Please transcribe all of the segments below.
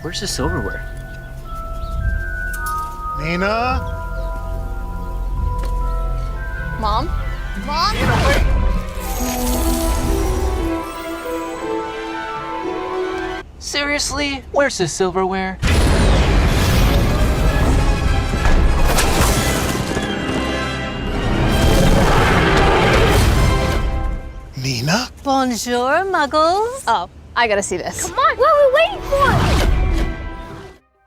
Where's the silverware? Nina? Mom? Mom? Nina, wait! Seriously? Where's the silverware? Nina? Bonjour, muggles. Oh, I gotta see this. Come on, what are we waiting for?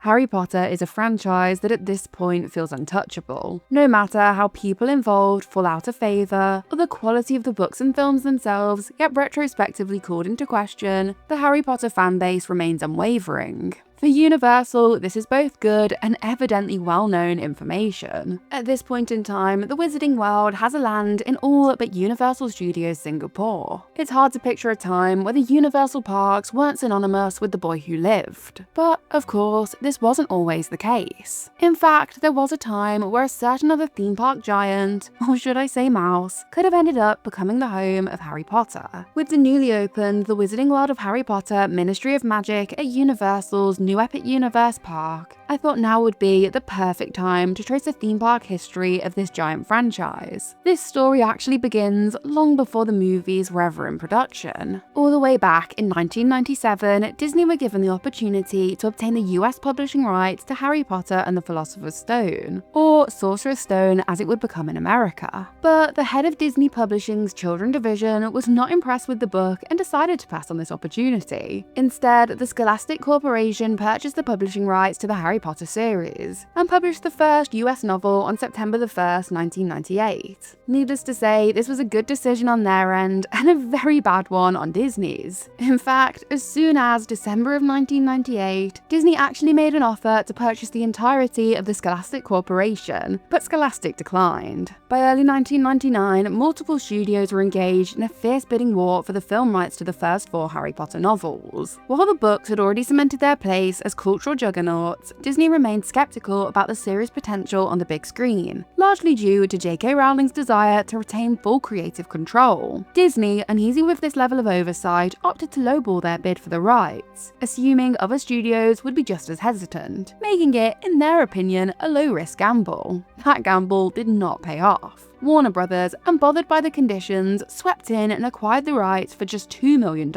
Harry Potter is a franchise that at this point feels untouchable. No matter how people involved fall out of favour, or the quality of the books and films themselves get retrospectively called into question, the Harry Potter fanbase remains unwavering. For Universal, this is both good and evidently well-known information. At this point in time, the Wizarding World has a land in all but Universal Studios Singapore. It's hard to picture a time where the Universal parks weren't synonymous with the boy who lived. But, of course, this wasn't always the case. In fact, there was a time where a certain other theme park giant, or should I say mouse, could have ended up becoming the home of Harry Potter. With the newly opened The Wizarding World of Harry Potter Ministry of Magic at Universal's New Epic Universe Park, I thought now would be the perfect time to trace the theme park history of this giant franchise. This story actually begins long before the movies were ever in production. All the way back in 1997, Disney were given the opportunity to obtain the US publishing rights to Harry Potter and the Philosopher's Stone, or Sorcerer's Stone as it would become in America. But the head of Disney Publishing's Children Division was not impressed with the book and decided to pass on this opportunity. Instead, the Scholastic Corporation purchased the publishing rights to the Harry Potter series, and published the first US novel on September 1st, 1998. Needless to say, this was a good decision on their end, and a very bad one on Disney's. In fact, as soon as December of 1998, Disney actually made an offer to purchase the entirety of the Scholastic Corporation, but Scholastic declined. By early 1999, multiple studios were engaged in a fierce bidding war for the film rights to the first 4 Harry Potter novels. While the books had already cemented their place as cultural juggernauts, Disney remained skeptical about the series' potential on the big screen, largely due to J.K. Rowling's desire to retain full creative control. Disney, uneasy with this level of oversight, opted to lowball their bid for the rights, assuming other studios would be just as hesitant, making it, in their opinion, a low-risk gamble. That gamble did not pay off. Warner Brothers, unbothered by the conditions, swept in and acquired the rights for just $2 million,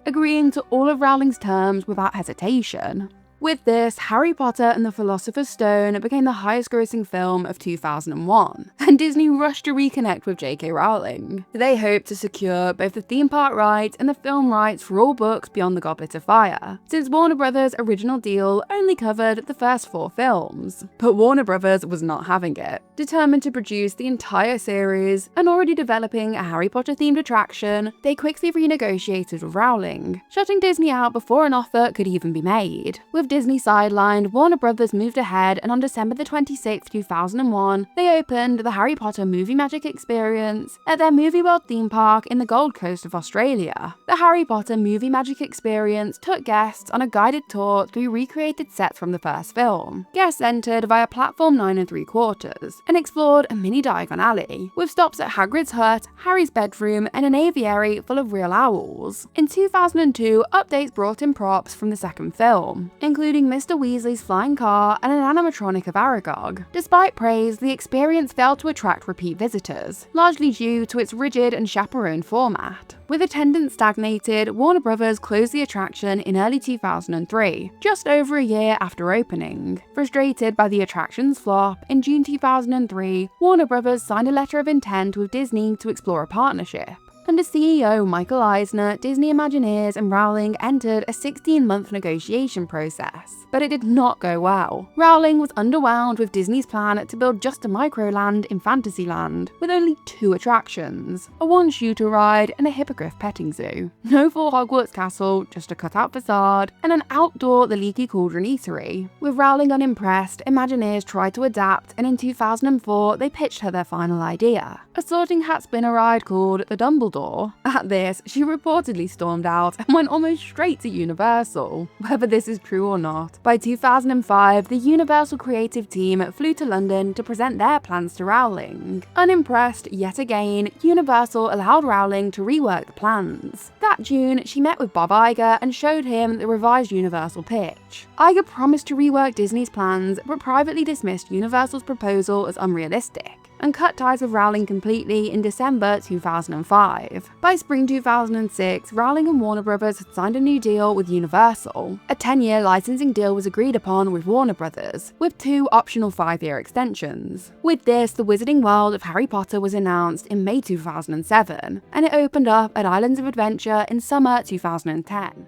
agreeing to all of Rowling's terms without hesitation. With this, Harry Potter and the Philosopher's Stone became the highest-grossing film of 2001, and Disney rushed to reconnect with J.K. Rowling. They hoped to secure both the theme park rights and the film rights for all books beyond the Goblet of Fire, since Warner Brothers' original deal only covered the first 4 films. But Warner Brothers was not having it. Determined to produce the entire series, and already developing a Harry Potter-themed attraction, they quickly renegotiated with Rowling, shutting Disney out before an offer could even be made. With Disney sidelined, Warner Brothers moved ahead, and on December 26, 2001, they opened the Harry Potter Movie Magic Experience at their Movie World theme park in the Gold Coast of Australia. The Harry Potter Movie Magic Experience took guests on a guided tour through recreated sets from the first film. Guests entered via platform 9 3/4 and explored a mini Diagon Alley, with stops at Hagrid's hut, Harry's bedroom, and an aviary full of real owls. In 2002, updates brought in props from the second film, including Mr. Weasley's flying car and an animatronic of Aragog. Despite praise, the experience failed to attract repeat visitors, largely due to its rigid and chaperoned format. With attendance stagnated, Warner Brothers closed the attraction in early 2003, just over a year after opening. Frustrated by the attraction's flop, in June 2003, Warner Brothers signed a letter of intent with Disney to explore a partnership. Under CEO Michael Eisner, Disney Imagineers and Rowling entered a 16-month negotiation process, but it did not go well. Rowling was underwhelmed with Disney's plan to build just a microland in Fantasyland, with only 2 attractions, a one-shooter ride and a hippogriff petting zoo. No full Hogwarts castle, just a cut-out facade, and an outdoor The Leaky Cauldron eatery. With Rowling unimpressed, Imagineers tried to adapt, and in 2004 they pitched her their final idea, a Sorting Hat spinner ride called the Dumbledore Dumbledore. At this, she reportedly stormed out and went almost straight to Universal. Whether this is true or not, by 2005, the Universal creative team flew to London to present their plans to Rowling. Unimpressed yet again, Universal allowed Rowling to rework the plans. That June, she met with Bob Iger and showed him the revised Universal pitch. Iger promised to rework Disney's plans, but privately dismissed Universal's proposal as unrealistic, and cut ties with Rowling completely in December 2005. By spring 2006, Rowling and Warner Bros. Had signed a new deal with Universal. A 10-year licensing deal was agreed upon with Warner Bros., with 2 optional 5-year extensions. With this, the Wizarding World of Harry Potter was announced in May 2007, and it opened up at Islands of Adventure in summer 2010.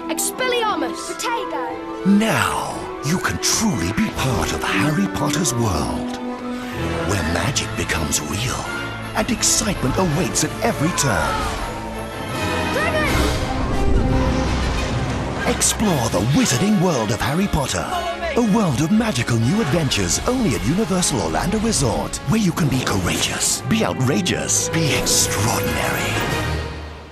Expelliarmus! Potato! Now, you can truly be part of Harry Potter's world, where magic becomes real and excitement awaits at every turn. Explore the wizarding world of Harry Potter, a world of magical new adventures only at Universal Orlando Resort, where you can be courageous, be outrageous, be extraordinary.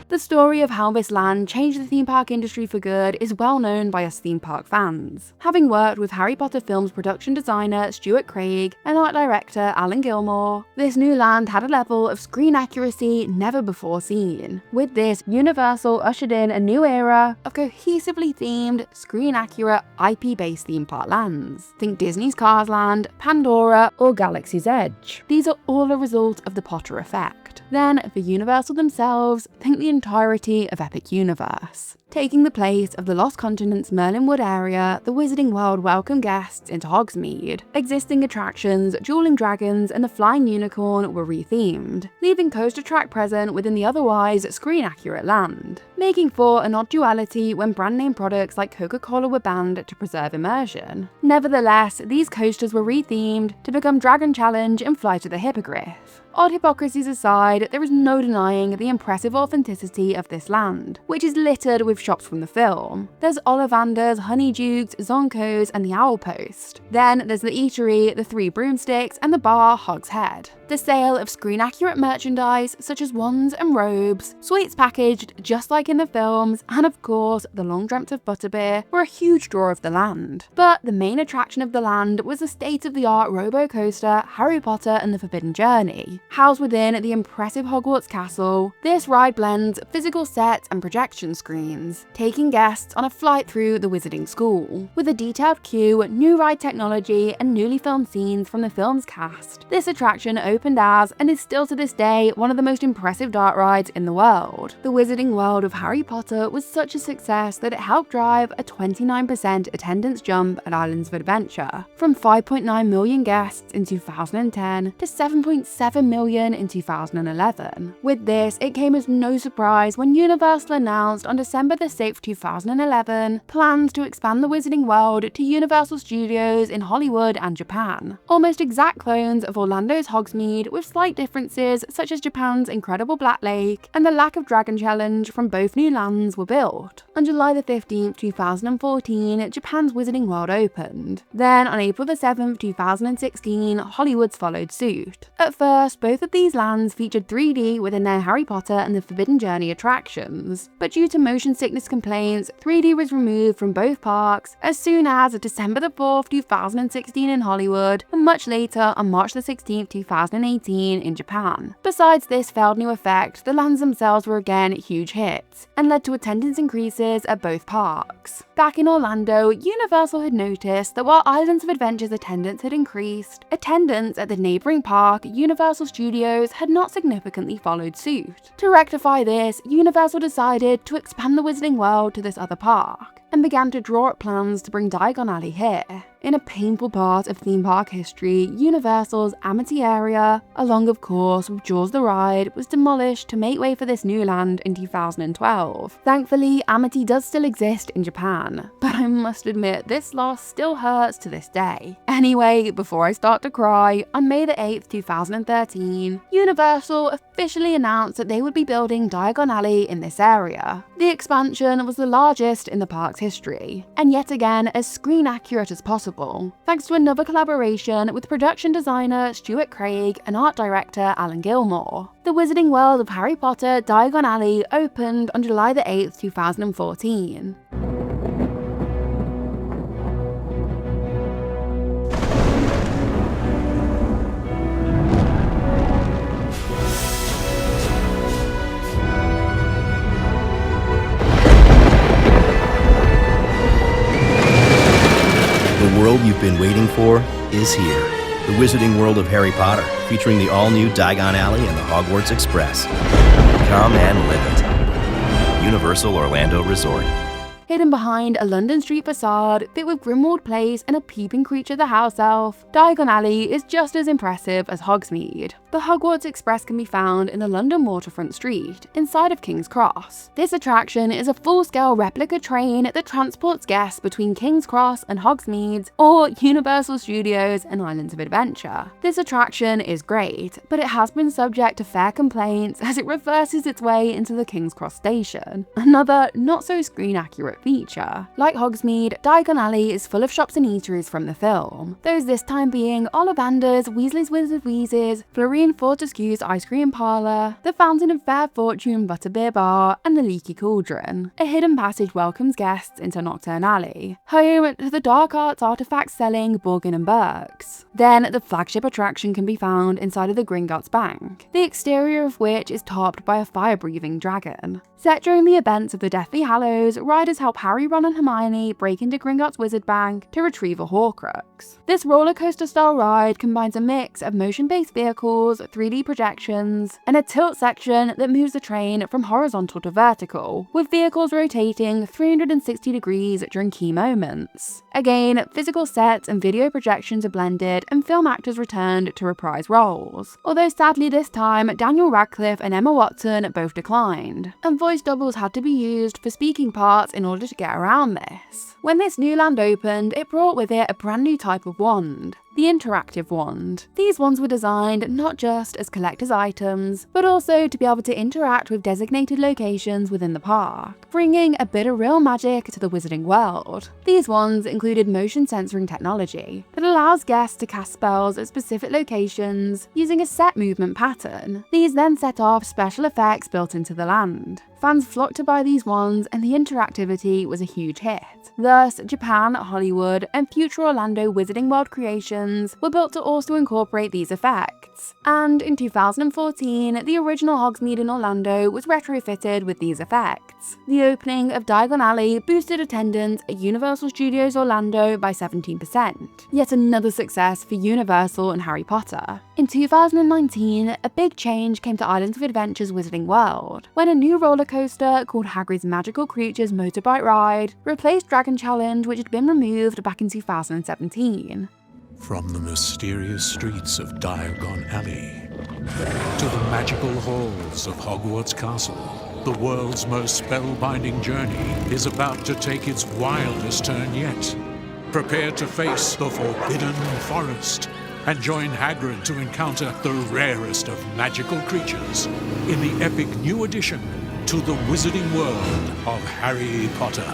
The story of how this land changed the theme park industry for good is well known by us theme park fans. Having worked with Harry Potter films production designer Stuart Craig and art director Alan Gilmore, this new land had a level of screen accuracy never before seen. With this, Universal ushered in a new era of cohesively themed, screen-accurate, IP-based theme park lands. Think Disney's Cars Land, Pandora, or Galaxy's Edge. These are all a result of the Potter effect. Then, for Universal themselves, think the entirety of Epic Universe. Taking the place of the Lost Continent's Merlinwood area, the Wizarding World welcomed guests into Hogsmeade. Existing attractions, Dueling Dragons, and the Flying Unicorn were rethemed, leaving Coaster Track present within the otherwise screen-accurate land, making for an odd duality when brand-name products like Coca-Cola were banned to preserve immersion. Nevertheless, these coasters were rethemed to become Dragon Challenge and Flight of the Hippogriff. Odd hypocrisies aside, there is no denying the impressive authenticity of this land, which is littered with shops from the film. There's Ollivander's, Honeydukes, Zonko's, and the Owl Post. Then there's the eatery, the Three Broomsticks, and the bar Hog's Head. The sale of screen-accurate merchandise such as wands and robes, sweets packaged just like in the films, and of course the long dreamt of butterbeer were a huge draw of the land. But the main attraction of the land was the state-of-the-art robo-coaster Harry Potter and the Forbidden Journey. Housed within the impressive Hogwarts castle, this ride blends physical sets and projection screens, taking guests on a flight through the Wizarding School. With a detailed queue, new ride technology, and newly filmed scenes from the film's cast, this attraction opened as, and is still to this day, one of the most impressive dark rides in the world. The Wizarding World of Harry Potter was such a success that it helped drive a 29% attendance jump at Islands of Adventure, from 5.9 million guests in 2010 to 7.7 million in 2011. With this, it came as no surprise when Universal announced on December 6, 2011, plans to expand the Wizarding World to Universal Studios in Hollywood and Japan. Almost exact clones of Orlando's Hogsmeade, with slight differences such as Japan's incredible Black Lake and the lack of Dragon Challenge from both new lands were built. On July 15, 2014, Japan's Wizarding World opened. Then on April 7, 2016, Hollywood's followed suit. At first, both of these lands featured 3D within their Harry Potter and the Forbidden Journey attractions, but due to motion sickness complaints, 3D was removed from both parks as soon as December 4, 2016 in Hollywood, and much later on March 16, 2018 in Japan. Besides this failed new effect, the lands themselves were again huge hits, and led to attendance increases at both parks. Back in Orlando, Universal had noticed that while Islands of Adventure's attendance had increased, attendance at the neighbouring park, Universal Studios, had not significantly followed suit. To rectify this, Universal decided to expand the Wizarding World to this other park, and began to draw up plans to bring Diagon Alley here. In a painful part of theme park history, Universal's Amity area, along of course with Jaws the Ride, was demolished to make way for this new land in 2012. Thankfully, Amity does still exist in Japan, but I must admit this loss still hurts to this day. Anyway, before I start to cry, on May 8, 2013, Universal officially announced that they would be building Diagon Alley in this area. The expansion was the largest in the park's park's history, and yet again as screen accurate as possible, thanks to another collaboration with production designer Stuart Craig and art director Alan Gilmore. The Wizarding World of Harry Potter Diagon Alley opened on July 8, 2014. The world you've been waiting for is here. The Wizarding World of Harry Potter, featuring the all-new Diagon Alley and the Hogwarts Express. Come and live it. Universal Orlando Resort. Hidden behind a London street facade fit with Grimmauld Place and a peeping creature the house elf, Diagon Alley is just as impressive as Hogsmeade. The Hogwarts Express can be found in the London waterfront street, inside of King's Cross. This attraction is a full-scale replica train that transports guests between King's Cross and Hogsmeade, or Universal Studios and Islands of Adventure. This attraction is great, but it has been subject to fair complaints as it reverses its way into the King's Cross station, another not-so-screen-accurate feature. Like Hogsmeade, Diagon Alley is full of shops and eateries from the film, those this time being Ollivander's, Weasley's Wizard Wheezes, Florian Fortescue's Ice Cream Parlour, the Fountain of Fair Fortune Butterbeer Bar, and the Leaky Cauldron. A hidden passage welcomes guests into Knockturn Alley, home to the dark arts artifacts selling Borgin & Burke's. Then the flagship attraction can be found inside of the Gringotts Bank, the exterior of which is topped by a fire-breathing dragon. Set during the events of the Deathly Hallows, riders help Harry, Ron and Hermione break into Gringotts Wizard Bank to retrieve a Horcrux. This roller coaster style ride combines a mix of motion-based vehicles, 3D projections, and a tilt section that moves the train from horizontal to vertical, with vehicles rotating 360 degrees during key moments. Again, physical sets and video projections are blended and film actors returned to reprise roles, although sadly this time Daniel Radcliffe and Emma Watson both declined, and voice doubles had to be used for speaking parts in order to get around this. When this new land opened, it brought with it a brand new type of wand, the interactive wand. These wands were designed not just as collector's items, but also to be able to interact with designated locations within the park, bringing a bit of real magic to the Wizarding World. These wands included motion censoring technology that allows guests to cast spells at specific locations using a set movement pattern. These then set off special effects built into the land. Fans flocked to buy these wands and the interactivity was a huge hit. Thus, Japan, Hollywood, and future Orlando Wizarding World creations were built to also incorporate these effects. And in 2014, the original Hogsmeade in Orlando was retrofitted with these effects. The opening of Diagon Alley boosted attendance at Universal Studios Orlando by 17%. Yet another success for Universal and Harry Potter. In 2019, a big change came to Islands of Adventure's Wizarding World, when a new roller coaster called Hagrid's Magical Creatures Motorbike Ride replaced Dragon Challenge, which had been removed back in 2017. From the mysterious streets of Diagon Alley to the magical halls of Hogwarts Castle, the world's most spellbinding journey is about to take its wildest turn yet. Prepare to face the Forbidden Forest and join Hagrid to encounter the rarest of magical creatures in the epic new addition to the Wizarding World of Harry Potter.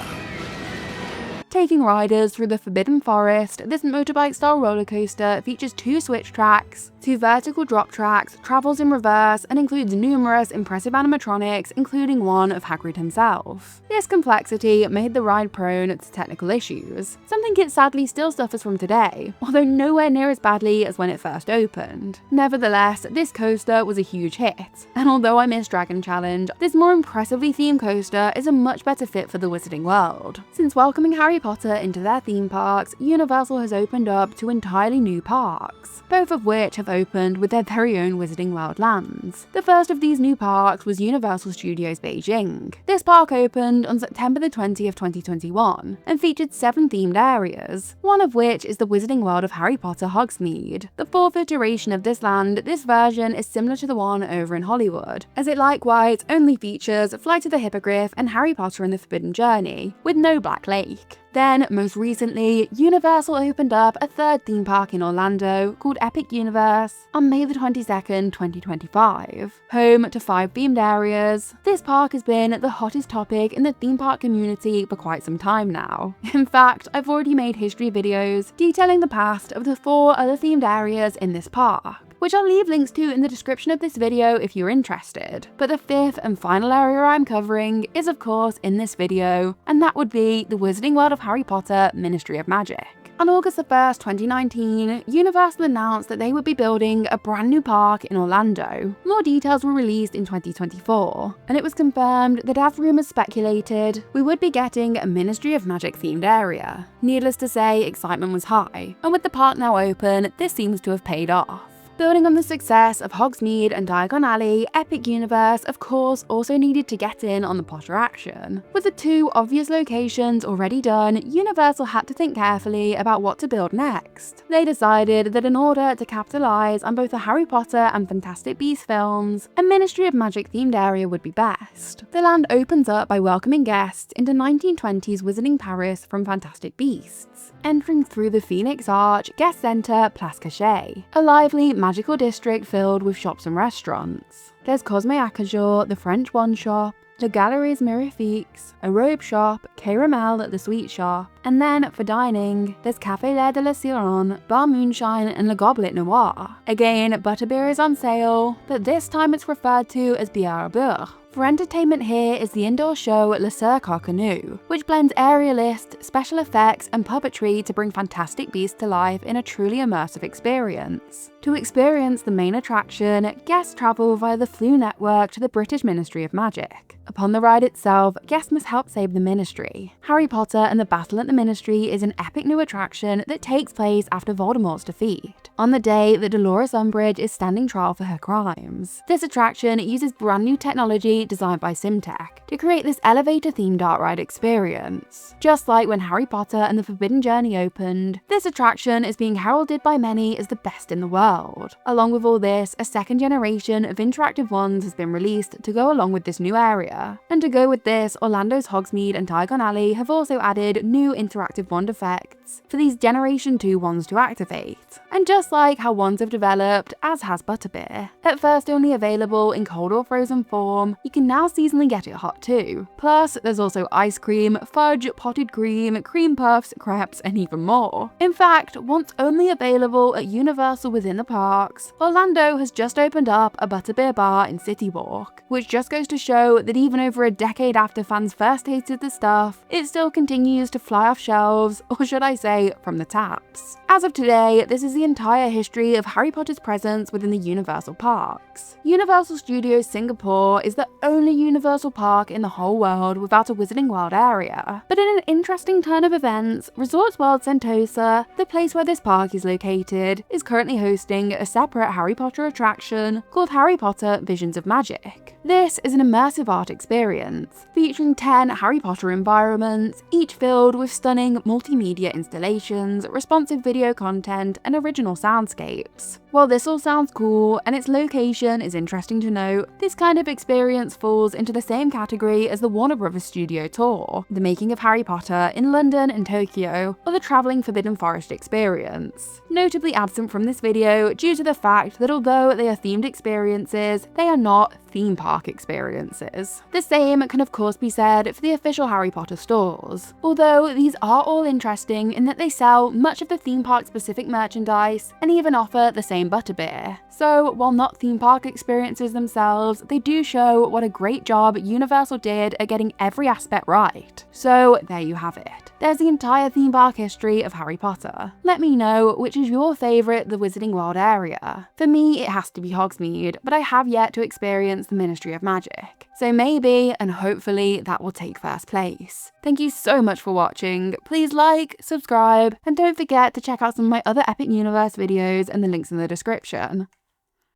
Taking riders through the Forbidden Forest, this motorbike-style roller coaster features 2 switch tracks, 2 vertical drop tracks, travels in reverse, and includes numerous impressive animatronics, including one of Hagrid himself. This complexity made the ride prone to technical issues, something it sadly still suffers from today, although nowhere near as badly as when it first opened. Nevertheless, this coaster was a huge hit, and although I miss Dragon Challenge, this more impressively themed coaster is a much better fit for the Wizarding World. Since welcoming Harry Potter into their theme parks, Universal has opened up 2 entirely new parks, both of which have opened with their very own Wizarding World lands. The first of these new parks was Universal Studios Beijing. This park opened on September the 20th, 2021, and featured 7 themed areas, one of which is the Wizarding World of Harry Potter Hogsmeade. The 4th iteration of this land, this version is similar to the one over in Hollywood, as it likewise only features Flight of the Hippogriff and Harry Potter and the Forbidden Journey, with no Black Lake. Then, most recently, Universal opened up a third theme park in Orlando called Epic Universe on May the 22nd, 2025, home to 5 themed areas. This park has been the hottest topic in the theme park community for quite some time now. In fact, I've already made history videos detailing the past of the 4 other themed areas in this park, which I'll leave links to in the description of this video if you're interested. But the 5th and final area I'm covering is of course in this video, and that would be the Wizarding World of Harry Potter Ministry of Magic. On August 1st, 2019, Universal announced that they would be building a brand new park in Orlando. More details were released in 2024, and it was confirmed that, as rumors speculated, we would be getting a Ministry of Magic themed area. Needless to say, excitement was high, and with the park now open, this seems to have paid off. Building on the success of Hogsmeade and Diagon Alley, Epic Universe of course also needed to get in on the Potter action. With the 2 obvious locations already done, Universal had to think carefully about what to build next. They decided that in order to capitalise on both the Harry Potter and Fantastic Beasts films, a Ministry of Magic themed area would be best. The land opens up by welcoming guests into 1920s Wizarding Paris from Fantastic Beasts. Entering through the Phoenix Arch, guests enter Place Cachet, a lively magical district filled with shops and restaurants. There's Cosme Acajou, the French wand shop, the Galeries Mirifiques, a robe shop, Caramel, the sweet shop, and then for dining, there's Café L'air de la Siron, Bar Moonshine, and Le Goblet Noir. Again, butterbeer is on sale, but this time it's referred to as bière à beurre. For entertainment here is the indoor show Le Cirque à Canoe, which blends aerialist, special effects, and puppetry to bring Fantastic Beasts to life in a truly immersive experience. To experience the main attraction, guests travel via the Flu network to the British Ministry of Magic. Upon the ride itself, guests must help save the Ministry. Harry Potter and the Battle at the Ministry is an epic new attraction that takes place after Voldemort's defeat, on the day that Dolores Umbridge is standing trial for her crimes. This attraction uses brand new technology designed by Simtech to create this elevator-themed dark ride experience. Just like when Harry Potter and the Forbidden Journey opened, this attraction is being heralded by many as the best in the world. Along with all this, a second generation of interactive wands has been released to go along with this new area. And to go with this, Orlando's Hogsmeade and Diagon Alley have also added new interactive wand effects for these Generation 2 wands to activate. And just like how wands have developed, as has butterbeer, at first only available in cold or frozen form, you can now seasonally get it hot too. Plus, there's also ice cream, fudge, potted cream, cream puffs, crepes, and even more. In fact, once only available at Universal within the parks, Orlando has just opened up a butterbeer bar in City Walk, which just goes to show that even over a decade after fans first tasted the stuff, it still continues to fly off shelves, or should I say, from the taps. As of today, this is the entire history of Harry Potter's presence within the Universal parks. Universal Studios Singapore is the only Universal park in the whole world without a Wizarding World area. But in an interesting turn of events, Resorts World Sentosa, the place where this park is located, is currently hosting a separate Harry Potter attraction called Harry Potter Visions of Magic. This is an immersive art experience, featuring 10 Harry Potter environments, each filled with stunning multimedia installations, responsive video content, and original soundscapes. While this all sounds cool, and its location is interesting to note, this kind of experience falls into the same category as the Warner Bros. Studio Tour, the making of Harry Potter in London and Tokyo, or the travelling Forbidden Forest experience. Notably absent from this video due to the fact that although they are themed experiences, they are not theme park experiences. The same can of course be said for the official Harry Potter stores, although these are all interesting in that they sell much of the theme park specific merchandise and even offer the same butterbeer. So while not theme park experiences themselves, they do show what a great job Universal did at getting every aspect right. So there you have it. There's the entire theme park history of Harry Potter. Let me know which is your favourite The Wizarding World area. For me, it has to be Hogsmeade, but I have yet to experience the Ministry of Magic. So maybe, and hopefully, that will take first place. Thank you so much for watching. Please like, subscribe, and don't forget to check out some of my other Epic Universe videos and the links in the description.